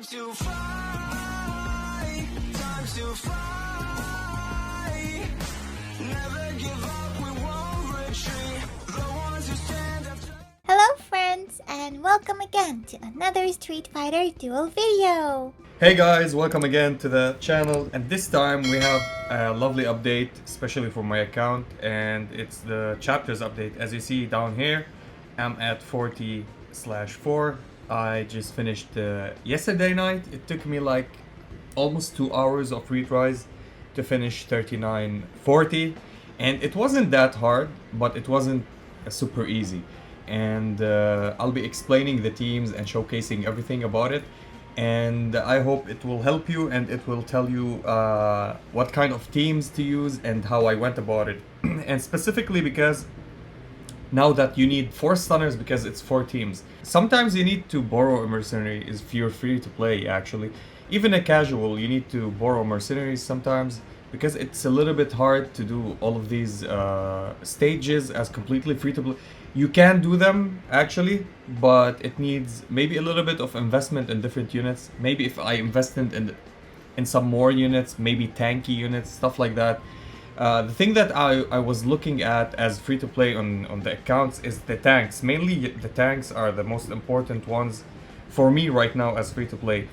Time to fly, time to fly. Never give up, we won't retreat. The ones who stand up. Hello friends, and welcome again to another Street Fighter Duel video. Hey guys, welcome again to the channel, and this time we have a lovely update, especially for my account, and it's the chapters update. As you see down here, I'm at 40/4. I just finished yesterday night. It took me like almost 2 hours of retries to finish 39/40, and it wasn't that hard, but it wasn't super easy. And I'll be explaining the teams and showcasing everything about it, and I hope it will help you and it will tell you what kind of teams to use and how I went about it. And specifically because now that you need 4 stunners because it's 4 teams. Sometimes you need to borrow a mercenary if you're free to play actually. Even a casual, you need to borrow mercenaries sometimes because it's a little bit hard to do all of these stages as completely free to play. You can do them actually, but it needs maybe a little bit of investment in different units. Maybe if I invested in some more units, maybe tanky units, stuff like that. The thing that I was looking at as free-to-play on the accounts is the tanks. Mainly the tanks are the most important ones for me right now as free-to-play.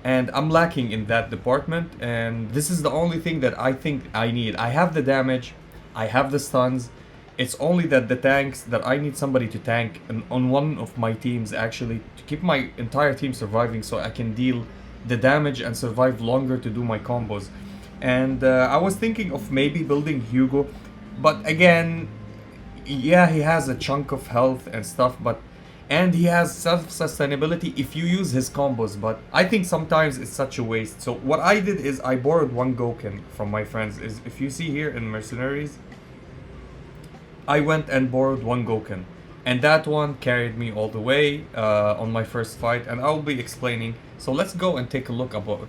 And I'm lacking in that department, and this is the only thing that I think I need. I have the damage, I have the stuns. It's only that the tanks, that I need somebody to tank on one of my teams actually, to keep my entire team surviving so I can deal the damage and survive longer to do my combos. And I was thinking of maybe building Hugo, but again, yeah, he has a chunk of health and stuff, and he has self-sustainability if you use his combos, but I think sometimes it's such a waste. So what I did is I borrowed one Gouken from my friends. Is if you see here in mercenaries, I went and borrowed one Gouken, and that one carried me all the way on my first fight, and I'll be explaining. So let's go and take a look about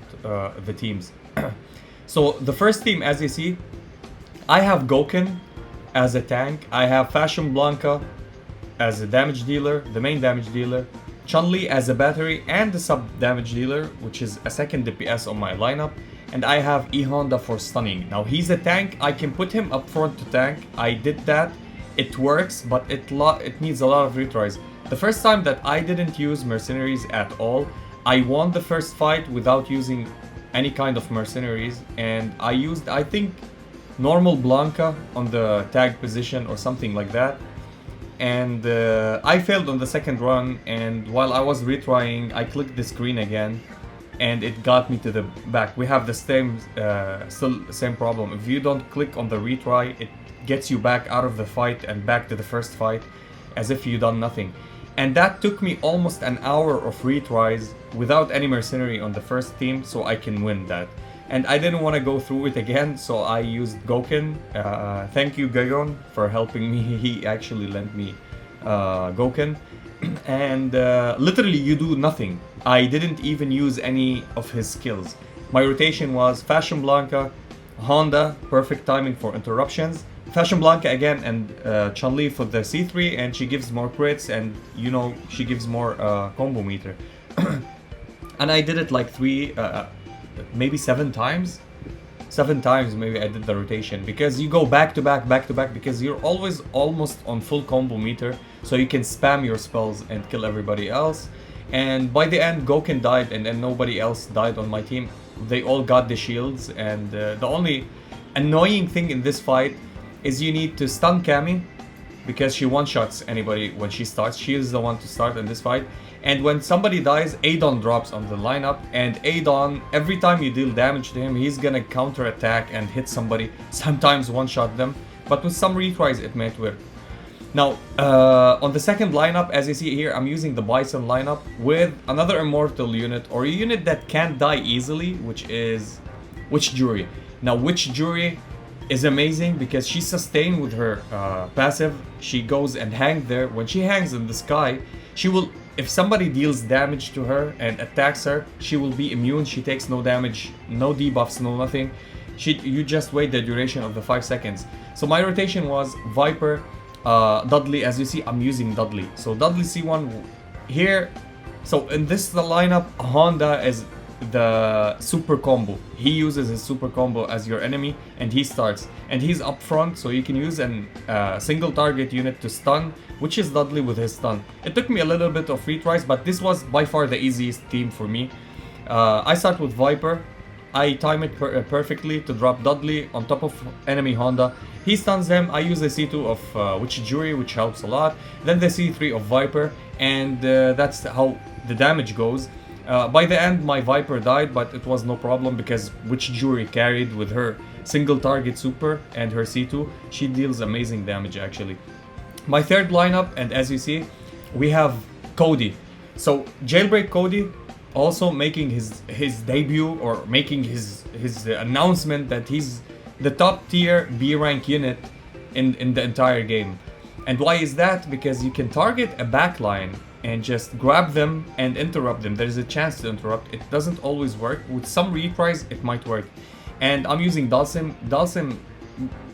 the teams. So the first team, as you see, I have Gouken as a tank, I have Fashion Blanca as a damage dealer, the main damage dealer, Chun-Li as a battery and the sub damage dealer, which is a second DPS on my lineup, and I have E Honda for stunning. Now he's a tank, I can put him up front to tank. I did that, it works, but it needs a lot of retries. The first time that I didn't use mercenaries at all, I won the first fight without using any kind of mercenaries, and I used, I think, normal Blanca on the tag position or something like that, and I failed on the second run, and while I was retrying I clicked the screen again and it got me to the back. We have the same still same problem. If you don't click on the retry, it gets you back out of the fight and back to the first fight as if you done nothing. And that took me almost an hour of retries without any mercenary on the first team, so I can win that. And I didn't want to go through it again, so I used Gouken. Thank you, Gouken, for helping me. He actually lent me Gouken. And literally you do nothing. I didn't even use any of his skills. My rotation was Fashion Blanca, Honda, perfect timing for interruptions, Fashion Blanca again, and Chun-Li for the C3, and she gives more crits, and you know, she gives more combo meter. And I did it like maybe 7 times. 7 times maybe I did the rotation, because you go back to back, because you're always almost on full combo meter, so you can spam your spells and kill everybody else. And by the end, Gouken died, and then nobody else died on my team. They all got the shields, and the only annoying thing in this fight is you need to stun Cammy, because she one-shots anybody when she starts. She is the one to start in this fight. And when somebody dies, Adon drops on the lineup, and Adon, every time you deal damage to him, he's gonna counter-attack and hit somebody, sometimes one-shot them, but with some retries it might work. Now, on the second lineup, as you see here, I'm using the Bison lineup with another immortal unit, or a unit that can't die easily, which is Witch Jury. Now, Witch Jury is amazing because she's sustained with her passive. She goes and hangs there. When she hangs in the sky, she will, if somebody deals damage to her and attacks her, she will be immune. She takes no damage, no debuffs, no nothing. You just wait the duration of the 5 seconds. So my rotation was Viper, Dudley. As you see, I'm using Dudley. So Dudley C1 here, So in this lineup, Honda is the super combo. He uses his super combo as your enemy and he starts. And he's up front, so you can use a single target unit to stun, which is Dudley with his stun. It took me a little bit of retries, but this was by far the easiest team for me. I start with Viper. I time it perfectly to drop Dudley on top of enemy Honda. He stuns him. I use the C2 of Witch Jury, which helps a lot. Then the C3 of Viper, and that's how the damage goes. By the end, my Viper died, but it was no problem because Witch Jury carried with her single target super and her C2. She deals amazing damage actually. My third lineup, and as you see, we have Cody. So Jailbreak Cody also making his debut, or making his announcement that he's the top tier B rank unit in the entire game. And why is that? Because you can target a backline and just grab them and interrupt them. There's a chance to interrupt. It doesn't always work. With some retries it might work. And I'm using Dalsim. Dalsim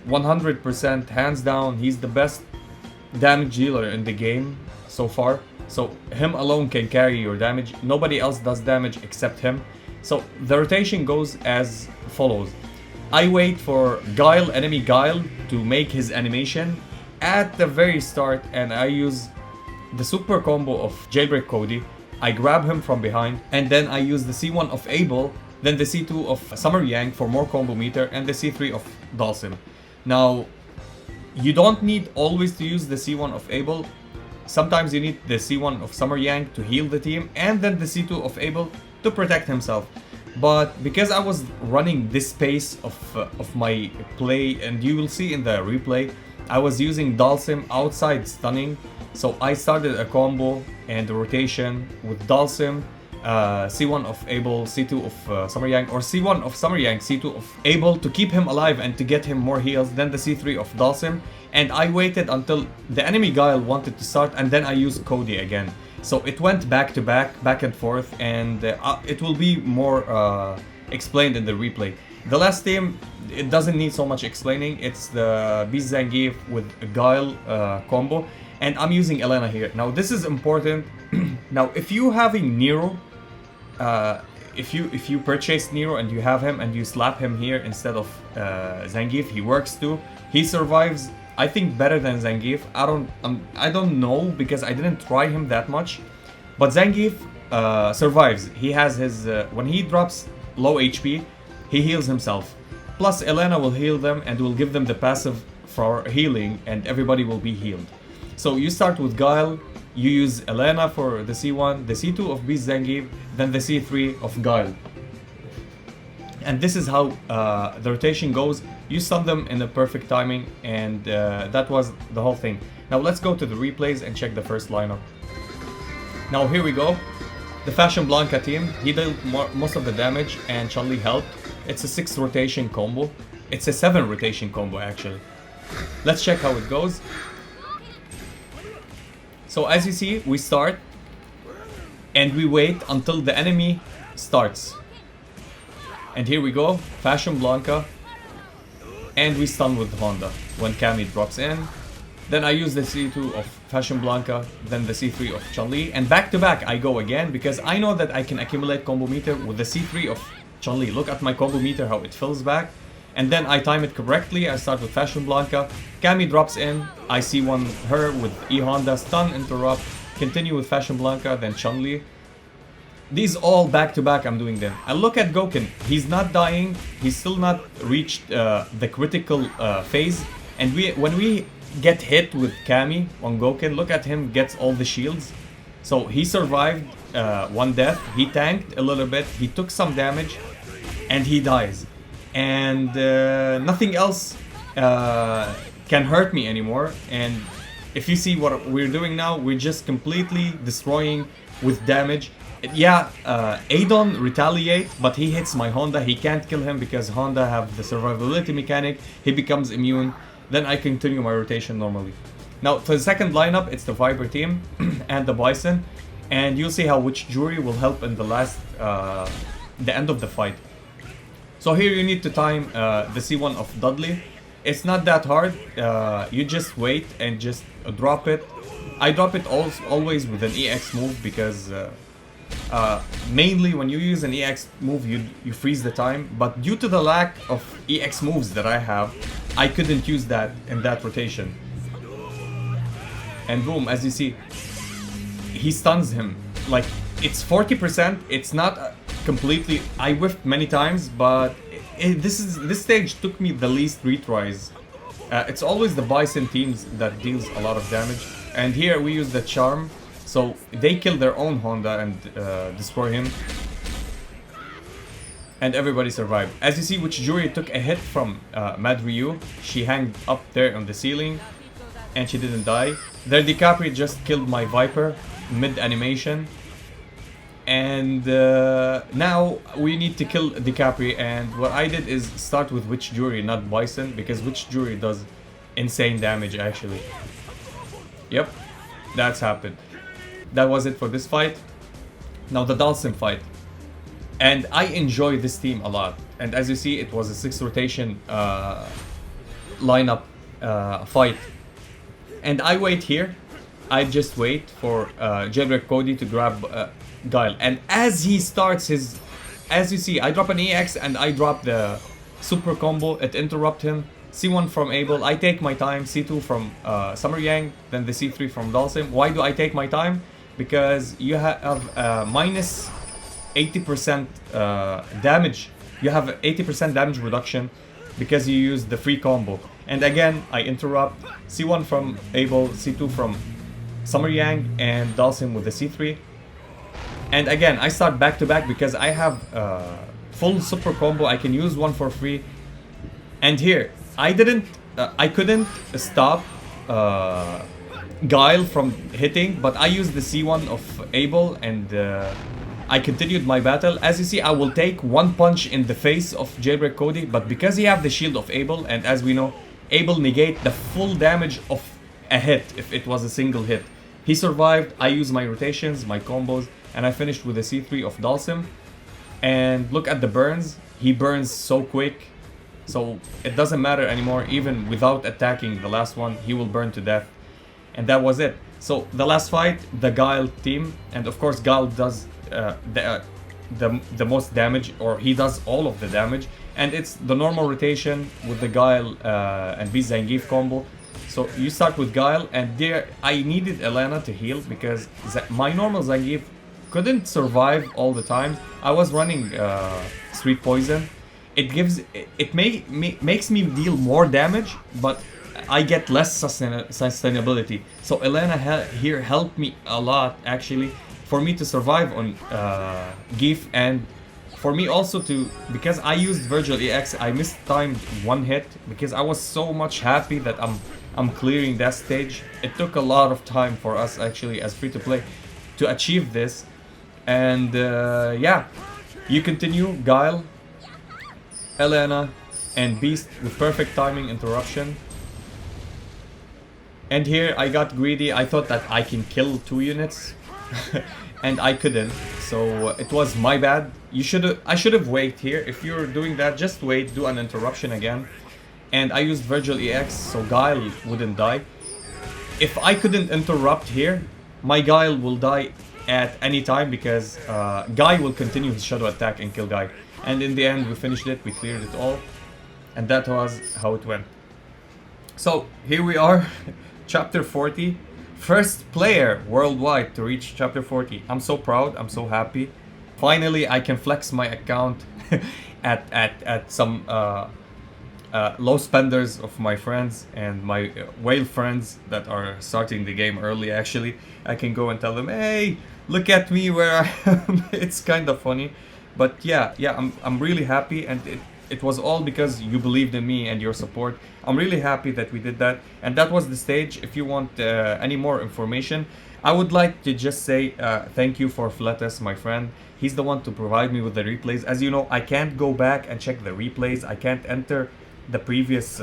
100% hands down, he's the best damage dealer in the game so far. So him alone can carry your damage. Nobody else does damage except him. So the rotation goes as follows. I wait for Guile, enemy Guile, to make his animation at the very start, and I use the super combo of Jailbreak Cody. I grab him from behind, and then I use the C1 of Abel, then the C2 of Summer Yang for more combo meter, and the C3 of Dalsim. Now, you don't need always to use the C1 of Abel. Sometimes you need the C1 of Summer Yang to heal the team, and then the C2 of Abel to protect himself. But because I was running this pace of my play, and you will see in the replay, I was using Dalsim outside stunning. So I started a combo and a rotation with Dalsim, C1 of Abel, C2 of Summer Yang, or C1 of Summer Yang, C2 of Abel to keep him alive and to get him more heals, then the C3 of Dalsim. And I waited until the enemy Guile wanted to start, and then I used Cody again. So it went back to back, back and forth, and it will be more explained in the replay. The last team, it doesn't need so much explaining. It's the Beast Zangief with a Guile combo, and I'm using Elena here. Now this is important. Now if you having Nero, if you purchase Nero and you have him and you slap him here instead of Zangief, he works too. He survives, I think, better than Zangief. I don't know because I didn't try him that much, but Zangief survives. He has his when he drops low HP, he heals himself. Plus Elena will heal them and will give them the passive for healing, and everybody will be healed. So you start with Guile, you use Elena for the C1, the C2 of Beast Zangief, then the C3 of Guile. And this is how the rotation goes. You stun them in the perfect timing, and that was the whole thing. Now let's go to the replays and check the first lineup. Now here we go. The Fashion Blanca team, he dealt most of the damage and Chun-Li helped. It's a 6 rotation combo. It's a 7 rotation combo actually. Let's check how it goes. So as you see, we start and we wait until the enemy starts. And here we go, Fashion Blanca. And we stun with Honda when Cammy drops in. Then I use the C2 of Fashion Blanca, then the C3 of Chun-Li, and back to back I go again because I know that I can accumulate combo meter with the C3 of Chun-Li. Look at my combo meter, how it fills back. And then I time it correctly. I start with Fashion Blanca, Cammy drops in, I C1 her with E Honda, stun, interrupt, continue with Fashion Blanca, then Chun-Li. These all back to back I'm doing them. And look at Gouken, he's not dying, he's still not reached the critical phase. And when we get hit with Cammy on Gouken, look at him, gets all the shields. So he survived one death, he tanked a little bit, he took some damage, and he dies. And nothing else can hurt me anymore. And if you see what we're doing now, we're just completely destroying with damage. Yeah, Adon retaliate, but he hits my Honda. He can't kill him because Honda have the survivability mechanic. He becomes immune. Then I continue my rotation normally. Now for the second lineup, it's the Viper team and the Bison. And you'll see how Witch Jury will help in the last, the end of the fight. So here you need to time the C1 of Dudley. It's not that hard. You just wait and just drop it. I drop it always with an EX move because mainly when you use an EX move, you freeze the time. But due to the lack of EX moves that I have, I couldn't use that in that rotation. And boom, as you see, he stuns him. Like, it's 40%. It's not completely. I whiffed many times, but this stage took me the least retries. It's always the Bison teams that deals a lot of damage. And here we use the charm, so they kill their own Honda and destroy him. And everybody survived. As you see, Witchjuri took a hit from Mad Ryu. She hung up there on the ceiling, and she didn't die. Their DiCaprio just killed my Viper mid-animation. And now we need to kill DiCaprio, and what I did is start with Witchjuri, not Bison, because Witchjuri does insane damage actually. Yep, that's happened. That was it for this fight. Now the Dalsim fight. And I enjoy this team a lot. And as you see, it was a 6 rotation lineup fight. And I wait here. I just wait for Jailbreak Cody to grab Guile. And as he starts his... As you see, I drop an EX and I drop the super combo. It interrupt him. C1 from Abel. I take my time. C2 from Summer Yang. Then the C3 from Dalsim. Why do I take my time? Because you have minus 80% damage. You have 80% damage reduction because you use the free combo. And again, I interrupt. C1 from Abel. C2 from Summer Yang. And Dalsim with the C3. And again, I start back to back because I have full super combo. I can use one for free. And here, I couldn't stop Guile from hitting, but I used the C1 of Abel and I continued my battle. As you see, I will take one punch in the face of Jailbreak Cody, but because he have the shield of Abel, and as we know, Abel negate the full damage of a hit if it was a single hit. He survived. I used my rotations, my combos, and I finished with the C3 of Dalsim. And look at the burns. He burns so quick. So it doesn't matter anymore. Even without attacking the last one, he will burn to death. And that was it. So the last fight, the Guile team. And of course, Guile does the most damage. Or he does all of the damage. And it's the normal rotation with the Guile and B Zangief combo. So you start with Guile. And there I needed Elena to heal. Because my normal Zangief couldn't survive all the time. I was running Sweet Poison. It makes me deal more damage, but I get less sustainability. So Elena here helped me a lot actually for me to survive on Gief, and for me also to, because I used Virgil EX, I mistimed one hit because I was so much happy that I'm clearing that stage. It took a lot of time for us actually as free to play to achieve this. And yeah, you continue Guile, Elena, and Beast with perfect timing interruption. And here I got greedy. I thought that I can kill 2 units and I couldn't. So it was my bad. I should have waited here. If you're doing that, just wait, do an interruption again. And I used Virgil EX so Guile wouldn't die. If I couldn't interrupt here, my Guile will die at any time because Guy will continue his shadow attack and kill Guy. And in the end we finished it, we cleared it all, and that was how it went. So here we are, chapter 40, first player worldwide to reach chapter 40. I'm so proud, I'm so happy. Finally I can flex my account at some low spenders of my friends and my whale friends that are starting the game early actually. I can go and tell them, hey, look at me where I am. It's kind of funny. But yeah, I'm really happy, and it was all because you believed in me and your support. I'm really happy that we did that. And that was the stage. If you want any more information, I would like to just say thank you for Fletus, my friend. He's the one to provide me with the replays. As you know, I can't go back and check the replays. I can't enter the previous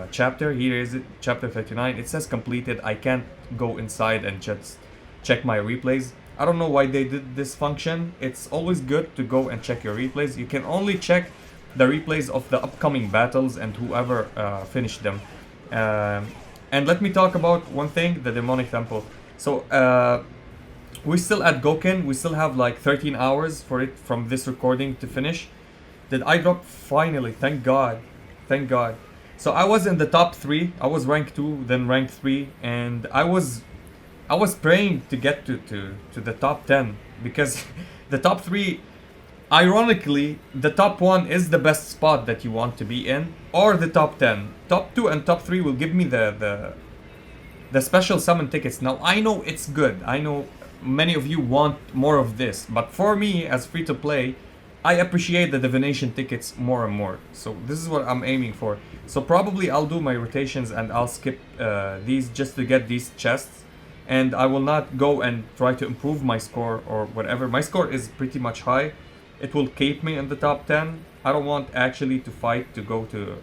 chapter. Here is it, chapter 39. It says completed. I can't go inside and just check my replays. I don't know why they did this function. It's always good to go and check your replays. You can only check the replays of the upcoming battles and whoever finished them. And let me talk about one thing, the Demonic Temple. So We still at Gouken. We still have like 13 hours for it from this recording to finish. Did I drop? Finally, thank God. Thank God. So I was in the top 3. I was rank 2, then rank 3, and I was praying to get to the top 10 because the top 3, ironically, the top 1 is the best spot that you want to be in, or the top 10. Top 2 and top 3 will give me the special summon tickets. Now I know it's good. I know many of you want more of this, but for me as free to play, I appreciate the divination tickets more and more. So this is what I'm aiming for. So probably I'll do my rotations and I'll skip these just to get these chests. And I will not go and try to improve my score or whatever. My score is pretty much high. It will keep me in the top 10. I don't want actually to fight to go to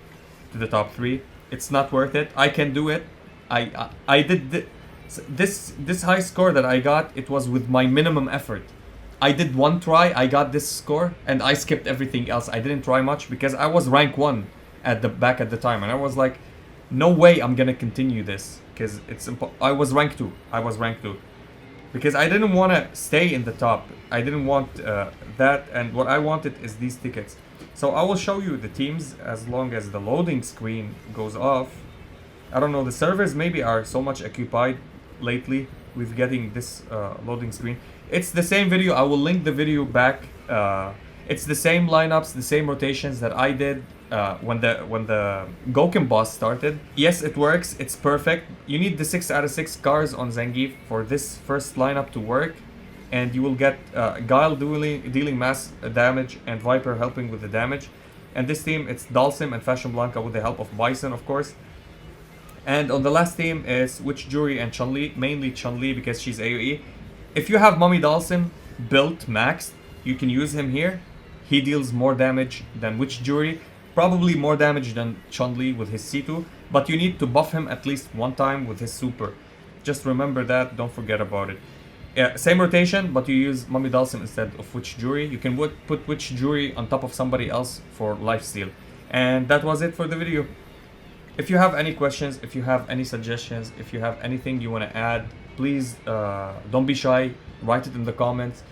the top 3. It's not worth it. I can do it. I did this high score that I got. It was with my minimum effort. I did one try, I got this score, and I skipped everything else. I didn't try much because I was rank 1 at the time, and I was like, no way I'm gonna continue this because I was rank 2. I was rank 2 because I didn't want to stay in the top. I didn't want that, and what I wanted is these tickets. So I will show you the teams as long as the loading screen goes off. I don't know, the servers maybe are so much occupied lately with getting this loading screen. It's the same video. I will link the video back. It's the same lineups, the same rotations that I did when the Gouken boss started. Yes, it works. It's perfect. You need the 6 out of 6 cars on Zangief for this first lineup to work, and you will get Guile dealing mass damage and Viper helping with the damage. And this team, it's Dalsim and Fashion Blanca with the help of Bison, of course. And on the last team is Witch Jury and Chun-Li, mainly Chun-Li because she's AoE. If you have Mummy Dalsim built maxed, you can use him here. He deals more damage than Witch Jury, probably more damage than Chun-Li with his C2, but you need to buff him at least one time with his super. Just remember that, don't forget about it. Same rotation, but you use Mummy Dalsim instead of Witch Jury. You can put Witch Jury on top of somebody else for lifesteal. And that was it for the video. If you have any questions, if you have any suggestions, if you have anything you want to add, please don't be shy, write it in the comments.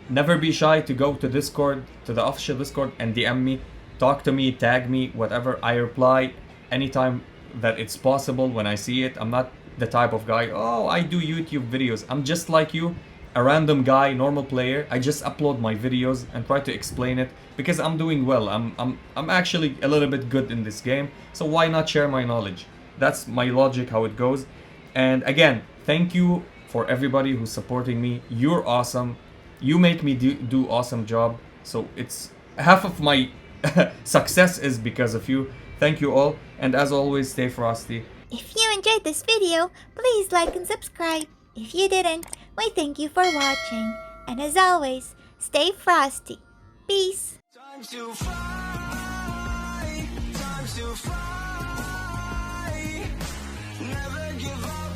Never be shy to go to Discord, to the official Discord, and DM me, talk to me, tag me, whatever. I reply anytime that it's possible when I see it. I'm not the type of guy, oh, I do YouTube videos. I'm just like you, a random guy, normal player. I just upload my videos and try to explain it because I'm doing well. I'm actually a little bit good in this game, so why not share my knowledge? That's my logic, how it goes. And again, thank you for everybody who's supporting me. You're awesome. You make me do awesome job. So it's half of my success is because of you. Thank you all. And as always, stay frosty. If you enjoyed this video, please like and subscribe. If you didn't, we thank you for watching. And as always, stay frosty. Peace. Time to fly, time to fly. Never give up.